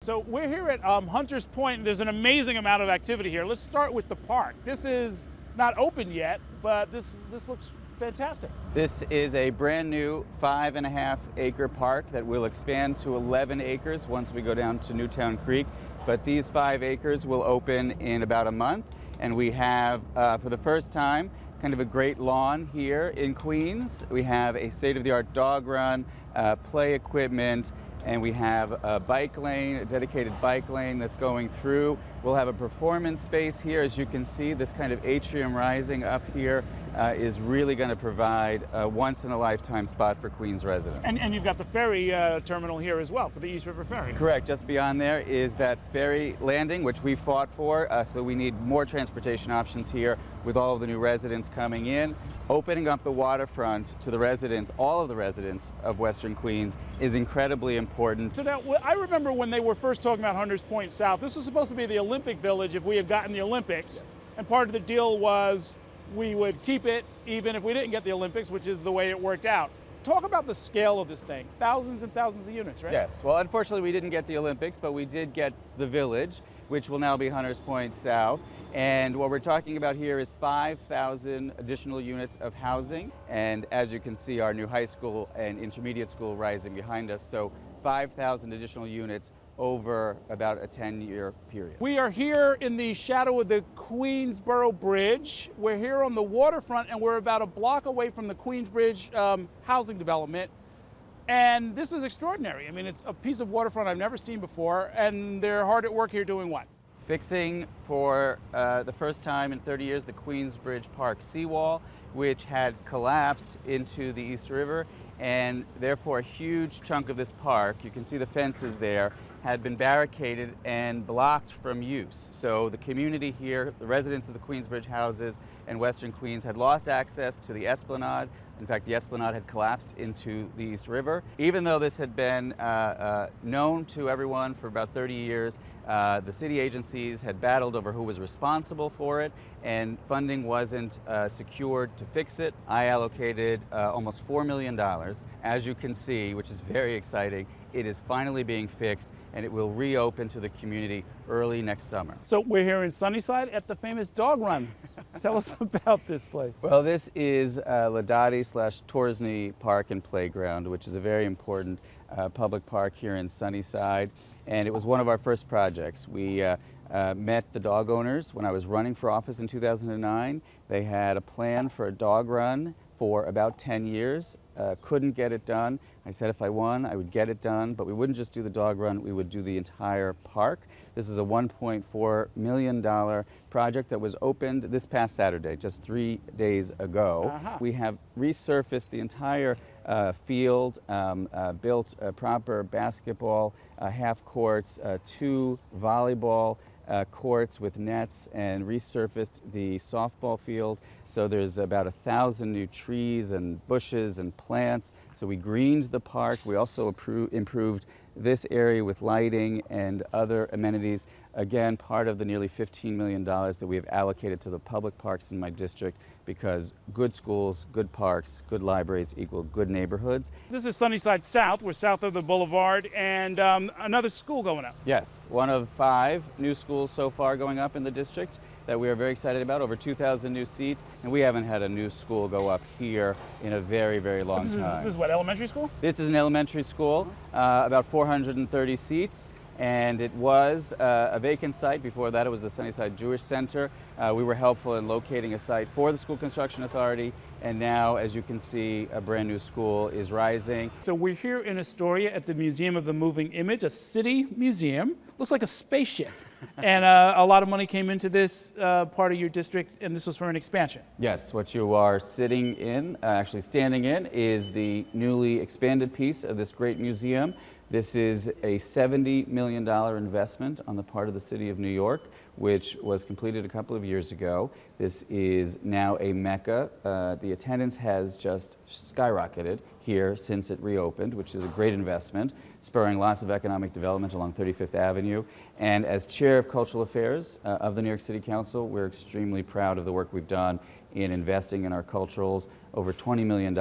So we're here at Hunters Point. There's an amazing amount of activity here. Let's start with the park. This is not open yet, but this looks fantastic. This is a brand new 5.5 acre park that will expand to 11 acres once we go down to Newtown Creek. But these 5 acres will open in about a month. And we have, for the first time, kind of a great lawn here in Queens. We have a state-of-the-art dog run, play equipment, and we have a bike lane, a dedicated bike lane that's going through. We'll have a performance space here. As you can see, this kind of atrium rising up here is really going to provide a once-in-a-lifetime spot for Queens residents. And you've got the ferry terminal here as well for the East River Ferry. Correct. Just beyond there is that ferry landing, which we fought for, so we need more transportation options here with all of the new residents coming in. Opening up the waterfront to the residents, all of the residents of Western Queens, is incredibly important. So now, I remember when they were first talking about Hunters Point South, this was supposed to be the Olympic Village if we had gotten the Olympics. Yes. And part of the deal was we would keep it even if we didn't get the Olympics, which is the way it worked out. Talk about the scale of this thing. Thousands and thousands of units, right? Yes. Well, unfortunately, we didn't get the Olympics, but we did get the village, which will now be Hunters Point South. And what we're talking about here is 5,000 additional units of housing. And as you can see, our new high school and intermediate school rising behind us. So 5,000 additional units over about a 10-year period. We are here in the shadow of the Queensboro Bridge. We're here on the waterfront, and we're about a block away from the Queensbridge housing development. And this is extraordinary. I mean, it's a piece of waterfront I've never seen before, and they're hard at work here doing what? Fixing for the first time in 30 years the Queensbridge Park seawall, which had collapsed into the East River, and therefore a huge chunk of this park, you can see the fences there, had been barricaded and blocked from use. So the community here, the residents of the Queensbridge houses and Western Queens, had lost access to the Esplanade. In fact, the Esplanade had collapsed into the East River. Even though this had been known to everyone for about 30 years, the city agencies had battled over who was responsible for it, and funding wasn't secured to fix it. I allocated almost $4 million. As you can see, which is very exciting, it is finally being fixed, and it will reopen to the community early next summer. So we're here in Sunnyside at the famous Dog Run. Tell us about this place. Well, this is Ladati/Torsney Park and Playground, which is a very important public park here in Sunnyside, and it was one of our first projects. We met the dog owners when I was running for office in 2009. They had a plan for a dog run for about 10 years, couldn't get it done. I said if I won, I would get it done, but we wouldn't just do the dog run, we would do the entire park. This is a $1.4 million project that was opened this past Saturday, just 3 days ago. We have resurfaced the entire field, built proper basketball half courts, 2 volleyball courts with nets, and resurfaced the softball field. So there's about 1,000 new trees and bushes and plants. So we greened the park. We also improved this area with lighting and other amenities. Again, part of the nearly $15 million that we have allocated to the public parks in my district, because good schools, good parks, good libraries equal good neighborhoods. This is Sunnyside South. We're south of the boulevard, and another school going up. Yes, one of 5 new schools so far going up in the district that we are very excited about, over 2,000 new seats, and we haven't had a new school go up here in a very, very long time. This is what, elementary school? This is an elementary school, about 430 seats, and it was a vacant site. Before that, it was the Sunnyside Jewish Center. We were helpful in locating a site for the School Construction Authority, and now, as you can see, a brand new school is rising. So we're here in Astoria at the Museum of the Moving Image, a city museum. Looks like a spaceship. And a lot of money came into this part of your district, and this was for an expansion. Yes, what you are sitting in, actually standing in, is the newly expanded piece of this great museum. This is a $70 million investment on the part of the City of New York, which was completed a couple of years ago. This is now a mecca. The attendance has just skyrocketed here since it reopened, which is a great investment, spurring lots of economic development along 35th Avenue. And as chair of Cultural Affairs of the New York City Council, we're extremely proud of the work we've done in investing in our culturals, over $20 million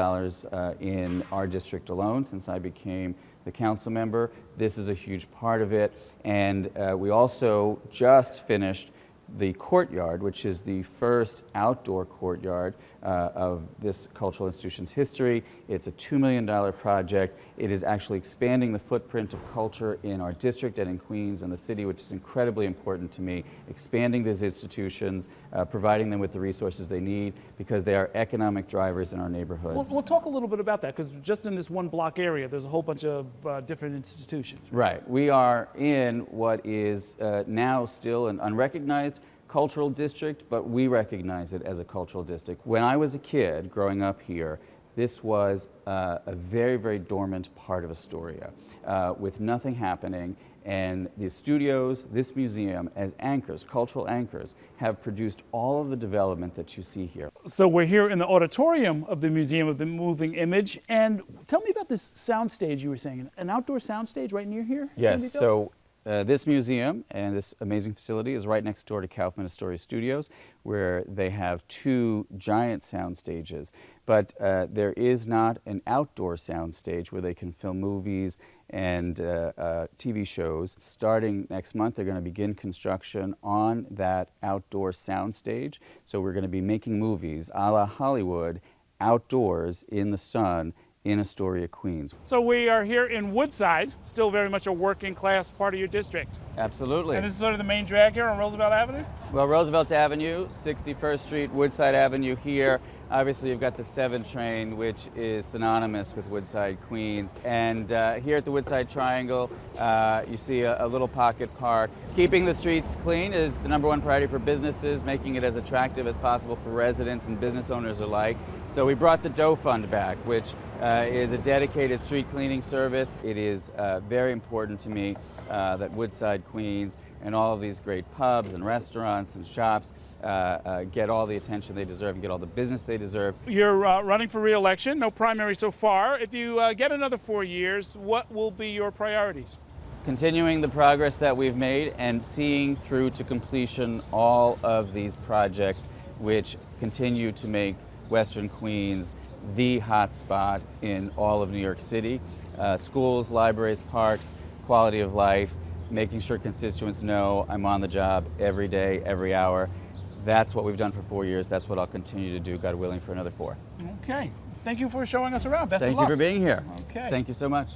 in our district alone since I became the council member. This is a huge part of it. And we also just finished the courtyard, which is the first outdoor courtyard of this cultural institution's history. It's a $2 million project. It is actually expanding the footprint of culture in our district and in Queens and the city, which is incredibly important to me. Expanding these institutions, providing them with the resources they need, because they are economic drivers in our neighborhoods. We'll talk a little bit about that, because just in this one block area, there's a whole bunch of different institutions. Right. We are in what is now still an unrecognized cultural district, but we recognize it as a cultural district. When I was a kid growing up here, this was a very, very dormant part of Astoria with nothing happening. And the studios, this museum, as anchors, cultural anchors, have produced all of the development that you see here. So we're here in the auditorium of the Museum of the Moving Image. And tell me about this soundstage you were saying, an outdoor soundstage right near here? Yes, so this museum and this amazing facility is right next door to Kaufman Astoria Studios, where they have 2 giant sound stages. But there is not an outdoor sound stage where they can film movies and TV shows. Starting next month, they're going to begin construction on that outdoor sound stage. So we're going to be making movies a la Hollywood, outdoors in the sun, in Astoria, Queens. So we are here in Woodside, still very much a working class part of your district. Absolutely. And this is sort of the main drag here on Roosevelt Avenue? Well, Roosevelt Avenue, 61st Street, Woodside Avenue here. Obviously, you've got the 7 train, which is synonymous with Woodside, Queens. And here at the Woodside Triangle, you see a little pocket park. Keeping the streets clean is the #1 priority for businesses, making it as attractive as possible for residents and business owners alike. So we brought the Doe Fund back, which is a dedicated street cleaning service. It is very important to me that Woodside, Queens, and all of these great pubs and restaurants and shops get all the attention they deserve and get all the business they deserve. You're running for re-election, no primary so far. If you get another 4 years, what will be your priorities? Continuing the progress that we've made and seeing through to completion all of these projects which continue to make Western Queens the hot spot in all of New York City. Schools, libraries, parks, quality of life, making sure constituents know I'm on the job every day, every hour. That's what we've done for 4 years. That's what I'll continue to do, God willing, for another 4. Okay. Thank you for showing us around. Best of luck. Thank you for being here. Okay. Thank you so much.